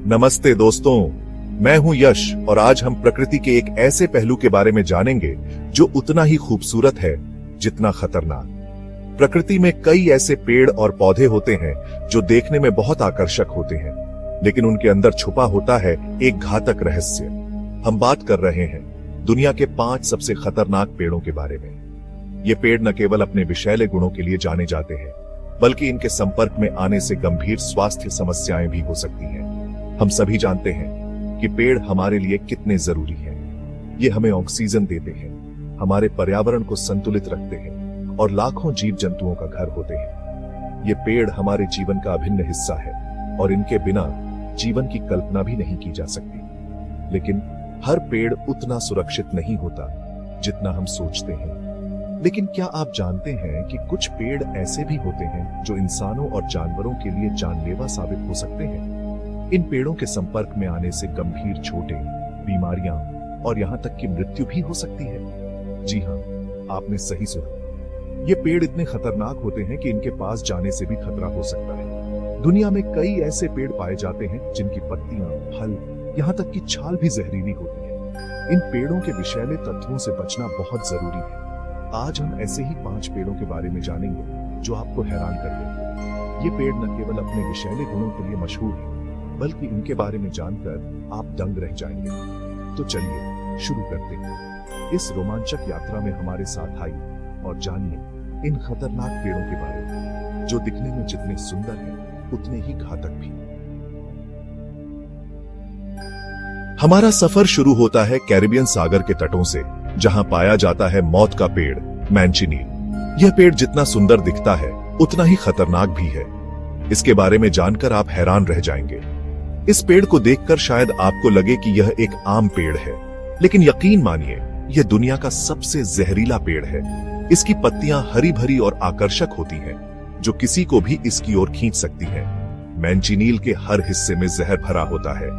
नमस्ते दोस्तों, मैं हूं यश और आज हम प्रकृति के एक ऐसे पहलू के बारे में जानेंगे जो उतना ही खूबसूरत है जितना खतरनाक। प्रकृति में कई ऐसे पेड़ और पौधे होते हैं जो देखने में बहुत आकर्षक होते हैं, लेकिन उनके अंदर छुपा होता है एक घातक रहस्य। हम बात कर रहे हैं दुनिया के 5 सबसे खतरनाक पेड़ों के बारे में। ये पेड़ न केवल अपने विषैले गुणों के लिए जाने जाते हैं, बल्कि इनके संपर्क में आने से गंभीर स्वास्थ्य समस्याएं भी हो सकती हैं। हम सभी जानते हैं कि पेड़ हमारे लिए कितने जरूरी हैं। ये हमें ऑक्सीजन देते हैं, हमारे पर्यावरण को संतुलित रखते हैं और लाखों जीव जंतुओं का घर होते हैं। ये पेड़ हमारे जीवन का अभिन्न हिस्सा है और इनके बिना जीवन की कल्पना भी नहीं की जा सकती। लेकिन हर पेड़ उतना सुरक्षित नहीं होता जितना हम सोचते हैं। लेकिन क्या आप जानते हैं कि कुछ पेड़ ऐसे भी होते हैं जो इंसानों और जानवरों के लिए जानलेवा साबित हो सकते हैं? इन पेड़ों के संपर्क में आने से गंभीर चोटें, बीमारियां और यहां तक कि मृत्यु भी हो सकती है। जी हां, आपने सही सुना। ये पेड़ इतने खतरनाक होते हैं कि इनके पास जाने से भी खतरा हो सकता है। दुनिया में कई ऐसे पेड़ पाए जाते हैं जिनकी पत्तियां, फल, यहां तक कि छाल भी जहरीली होती है। इन पेड़ों के विषैले तत्वों से बचना बहुत जरूरी है। आज हम ऐसे ही 5 पेड़ों के बारे में जानेंगे जो आपको हैरान कर देंगे। ये पेड़ न केवल अपने विषैले गुणों के लिए मशहूर है, बल्कि इनके बारे में जानकर आप दंग रह जाएंगे। तो चलिए शुरू करते हैं। इस रोमांचक यात्रा में हमारे साथ आइए और जानिए इन खतरनाक पेड़ों के बारे में, जो दिखने में जितने सुंदर हैं, उतने ही घातक भी। हमारा सफर शुरू होता है कैरिबियन सागर के तटों से, जहां पाया जाता है मौत का पेड़ मैंचिनील। यह पेड़ जितना सुंदर दिखता है उतना ही खतरनाक भी है। इसके बारे में जानकर आप हैरान रह जाएंगे। इस पेड़ को देखकर शायद आपको लगे कि यह एक आम पेड़ है, लेकिन यकीन मानिए यह दुनिया का सबसे जहरीला पेड़ है। इसकी पत्तियां हरी भरी और आकर्षक होती हैं, जो किसी को भी इसकी ओर खींच सकती हैं। मैंचिनील के हर हिस्से में जहर भरा होता है।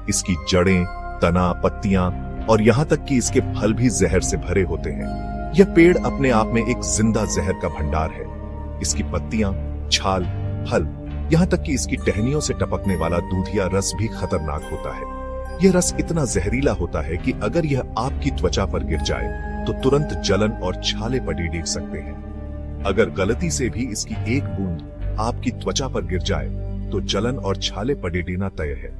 इसकी जड़ें, तना, पत्तियां और यहां तक कि इसके फल भी जहर से भरे होते हैं। यह पेड़ अपने आप में एक जिंदा जहर का भंडार है। इसकी पत्तियां, छाल, फल, यहां तक कि इसकी टहनियों से टपकने वाला दूधिया रस भी खतरनाक होता है। यह रस इतना जहरीला होता है कि अगर यह आपकी त्वचा पर गिर जाए तो तुरंत जलन और छाले पड़ी देख सकते हैं। अगर गलती से भी इसकी एक बूंद आपकी त्वचा पर गिर जाए तो जलन और छाले पड़ेना तय है।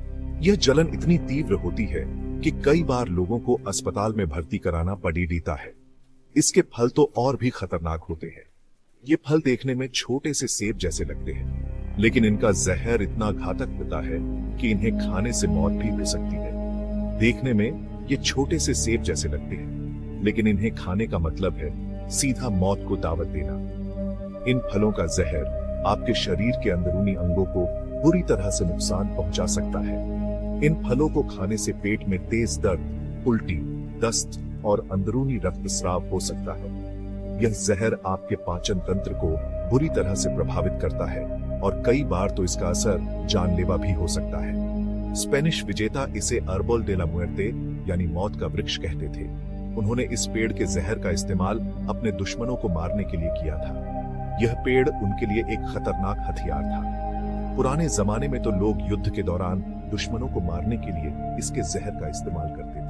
यह जलन इतनी तीव्र होती है कि कई बार लोगों को अस्पताल में भर्ती कराना पड़ेता है। इसके फल तो और भी खतरनाक होते हैं। ये फल देखने में छोटे से सेब जैसे लगते हैं, लेकिन इनका जहर इतना घातक होता है कि इन्हें खाने से मौत भी हो सकती है। देखने में ये छोटे से सेब जैसे लगते हैं, लेकिन इन्हें खाने का मतलब है सीधा मौत को दावत देना। इन फलों का जहर आपके शरीर के अंदरूनी अंगों को बुरी तरह से नुकसान पहुंचा सकता है। इन फलों को खाने से पेट में तेज दर्द, उल्टी, दस्त और अंदरूनी रक्तस्राव हो सकता है। यह जहर आपके पाचन तंत्र को बुरी तरह से प्रभावित करता है और कई बार तो इसका असर जानलेवा भी हो सकता है। स्पेनिश विजेता इसे अर्बोल डे ला मुएर्ते यानी मौत का वृक्ष कहते थे। उन्होंने इस पेड़ के जहर का इस्तेमाल अपने दुश्मनों को मारने के लिए किया था। यह पेड़ उनके लिए एक खतरनाक हथियार था। पुराने जमाने में तो लोग युद्ध के दौरान दुश्मनों को मारने के लिए इसके जहर का इस्तेमाल करते थे।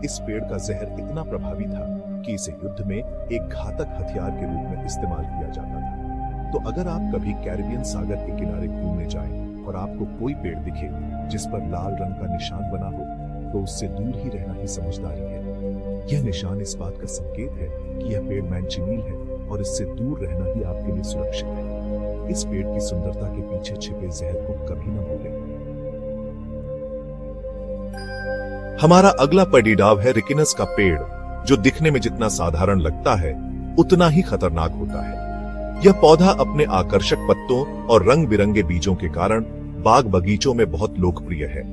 इस पेड़ का जहर इतना प्रभावी था कि इसे युद्ध में एक घातक हथियार के रूप में इस्तेमाल किया जाता था। तो अगर आप कभी कैरिबियन सागर के किनारे घूमने जाएं और आपको कोई पेड़ दिखे जिस पर लाल रंग का निशान बना हो, तो उससे दूर ही रहना ही समझदारी है। यह निशान इस बात का संकेत है कि यह पेड़ मैंचिनील है और इससे दूर रहना ही आपके लिए सुरक्षित है। इस पेड़ की सुंदरता के पीछे छिपे जहर को कभी न भूलें। हमारा अगला पड़ीदाव है रिकिनस का पेड़, जो दिखने में जितना साधारण लगता है उतना ही खतरनाक होता है। यह पौधा अपने आकर्षक पत्तों और रंग बिरंगे बीजों के कारण बाग बगीचों में बहुत लोकप्रिय है,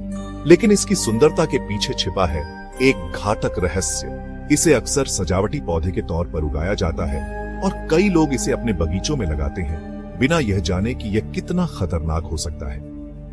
लेकिन इसकी सुंदरता के पीछे छिपा है एक घातक रहस्य। इसे अक्सर सजावटी पौधे के तौर पर उगाया जाता है और कई लोग इसे अपने बगीचों में लगाते हैं, बिना यह जाने कि यह कितना खतरनाक हो सकता है।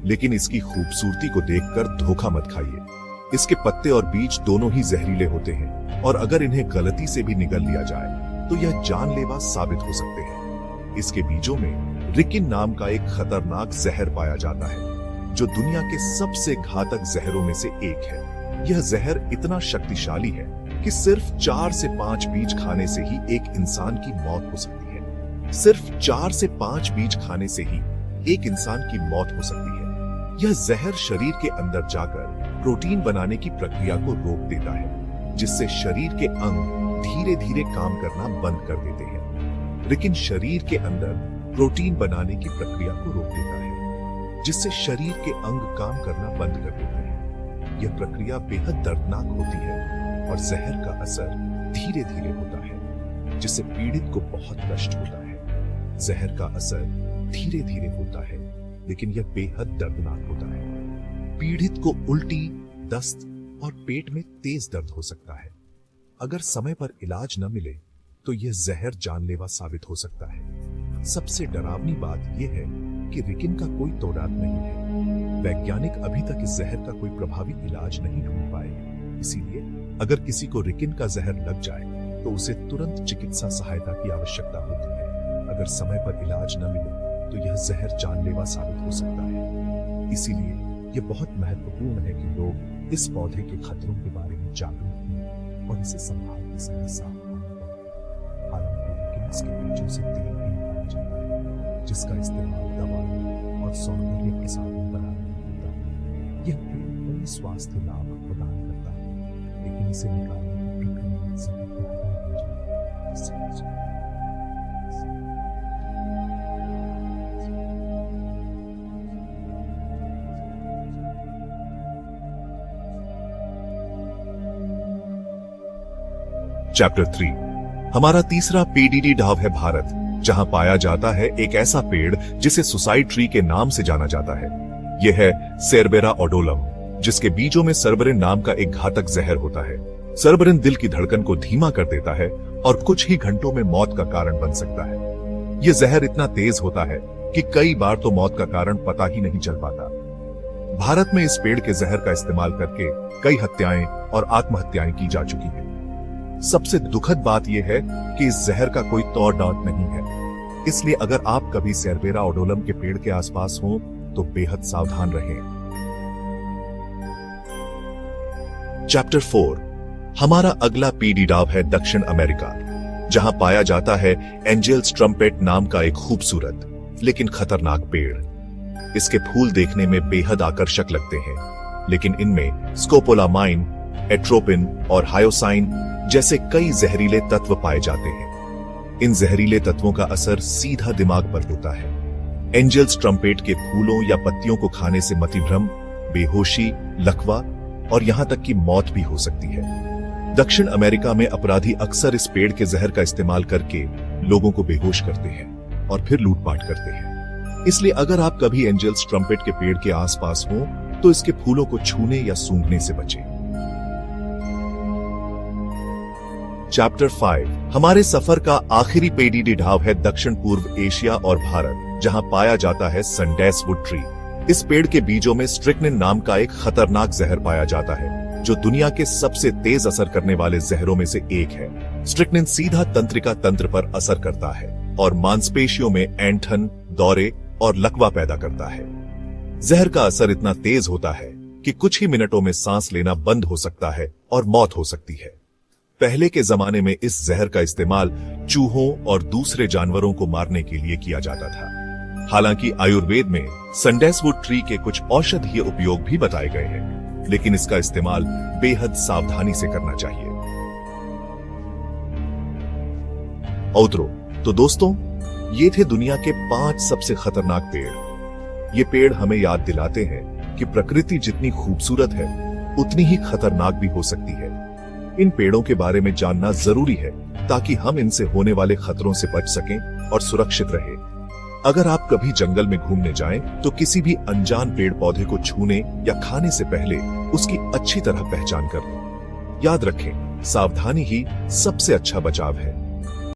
लेकिन इसकी खूबसूरती को देखकर धोखा मत खाइए। इसके पत्ते और बीज दोनों ही जहरीले होते हैं और अगर इन्हें गलती से भी निगल लिया जाए तो यह जानलेवा साबित हो सकते हैं। इसके बीजों में रिकिन नाम का एक खतरनाक जहर पाया जाता है। जो दुनिया के सबसे घातक जहरों में से एक है। यह जहर इतना शक्तिशाली है कि सिर्फ 4 से 5 बीज खाने से ही एक इंसान की मौत हो सकती है। सिर्फ 4 से 5 बीज खाने से ही एक इंसान की मौत हो सकती है। यह जहर शरीर के अंदर जाकर प्रोटीन बनाने की प्रक्रिया को रोक देता है, जिससे शरीर के अंग धीरे धीरे काम करना बंद कर देते हैं। लेकिन शरीर के अंदर प्रोटीन बनाने की प्रक्रिया को रोक देता है, जिससे शरीर के अंग काम करना बंद कर देते हैं। यह प्रक्रिया बेहद दर्दनाक होती है और जहर का असर धीरे धीरे होता है, जिससे पीड़ित को बहुत कष्ट होता है। जहर का असर धीरे धीरे होता है, लेकिन यह बेहद दर्दनाक होता है। पीड़ित को उल्टी, दस्त और पेट में तेज दर्द हो सकता है। अगर समय पर इलाज न मिले तो यह जहर जानलेवा साबित हो सकता है। सबसे डरावनी बात यह है कि रिकिन का कोई तोड़ात नहीं है। वैज्ञानिक अभी तक इस जहर का कोई प्रभावी इलाज नहीं ढूंढ पाए। इसीलिए अगर किसी को रिकिन का जहर लग जाए तो उसे तुरंत चिकित्सा सहायता की आवश्यकता होती है। अगर समय पर इलाज न मिले तो यह जहर जानलेवा साबित हो सकता है। इसीलिए यह बहुत महत्वपूर्ण है कि लोग इस पौधे के खतरों के बारे में जागरूक हों और इसे संभालने से सावधान रहें। हालांकि रिकिन इसके बीजों से तेल भी निकाला जाता है, जिसका इस्तेमाल दवाओं और सौंदर्य प्रसाधन बनाने में होता है। यह पेड़ कई स्वास्थ्य लाभ प्रदान करता है, लेकिन इसे निकालने की प्रक्रिया से चैप्टर 3। हमारा तीसरा पीडीडी ढाव है भारत, जहां पाया जाता है एक ऐसा पेड़ जिसे सुसाइड ट्री के नाम से जाना जाता है। यह है सेरबेरा ओडोलम, जिसके बीजों में सर्बरिन नाम का एक घातक जहर होता है। सर्बरिन दिल की धड़कन को धीमा कर देता है और कुछ ही घंटों में मौत का कारण बन सकता है। यह जहर इतना तेज होता है कि कई बार तो मौत का कारण पता ही नहीं चल पाता। भारत में इस पेड़ के जहर का इस्तेमाल करके कई हत्याएं और आत्महत्याएं की जा चुकी हैं। सबसे दुखद बात यह है कि इस जहर का कोई तौर दांत नहीं है। इसलिए अगर आप कभी सेरबेरा ओडोलम के पेड़ के आसपास हो तो बेहद सावधान रहें। चैप्टर 4। हमारा अगला पीडी डाव है दक्षिण अमेरिका, जहां पाया जाता है एंजल्स ट्रम्पेट नाम का एक खूबसूरत लेकिन खतरनाक पेड़। इसके फूल देखने में बेहद आकर्षक लगते हैं, लेकिन इनमें स्कोपोलामाइन, एट्रोपिन और हायोसाइन जैसे कई जहरीले तत्व पाए जाते हैं। इन जहरीले तत्वों का असर सीधा दिमाग पर होता है। एंजल्स ट्रम्पेट के फूलों या पत्तियों को खाने से मतिभ्रम, बेहोशी, लकवा और यहां तक कि मौत भी हो सकती है। दक्षिण अमेरिका में अपराधी अक्सर इस पेड़ के जहर का इस्तेमाल करके लोगों को बेहोश करते हैं और फिर लूटपाट करते हैं। इसलिए अगर आप कभी एंजल्स ट्रम्पेट के पेड़ के आसपास हो तो इसके फूलों को छूने या सूंघने से बचें। चैप्टर 5। हमारे सफर का आखिरी पीडीडी ढाव है दक्षिण पूर्व एशिया और भारत, जहां पाया जाता है सनडेसवुड ट्री। इस पेड़ के बीजों में स्ट्रिक्निन नाम का एक खतरनाक जहर पाया जाता है, जो दुनिया के सबसे तेज असर करने वाले जहरों में से एक है। स्ट्रिक्निन सीधा तंत्रिका तंत्र पर असर करता है और मांसपेशियों में ऐंठन, दौरे और लकवा पैदा करता है। जहर का असर इतना तेज होता है कि कुछ ही मिनटों में सांस लेना बंद हो सकता है और मौत हो सकती है। पहले के जमाने में इस जहर का इस्तेमाल चूहों और दूसरे जानवरों को मारने के लिए किया जाता था। हालांकि आयुर्वेद में सनडेसवुड ट्री के कुछ औषधीय उपयोग भी बताए गए हैं, लेकिन इसका इस्तेमाल बेहद सावधानी से करना चाहिए। औतरो, तो दोस्तों, ये थे दुनिया के 5 सबसे खतरनाक पेड़। ये पेड़ हमें याद दिलाते हैं कि प्रकृति जितनी खूबसूरत है उतनी ही खतरनाक भी हो सकती है। इन पेड़ों के बारे में जानना जरूरी है ताकि हम इनसे होने वाले खतरों से बच सकें और सुरक्षित रहें। अगर आप कभी जंगल में घूमने जाएं तो किसी भी अनजान पेड़ पौधे को छूने या खाने से पहले उसकी अच्छी तरह पहचान कर लें। याद रखें, सावधानी ही सबसे अच्छा बचाव है।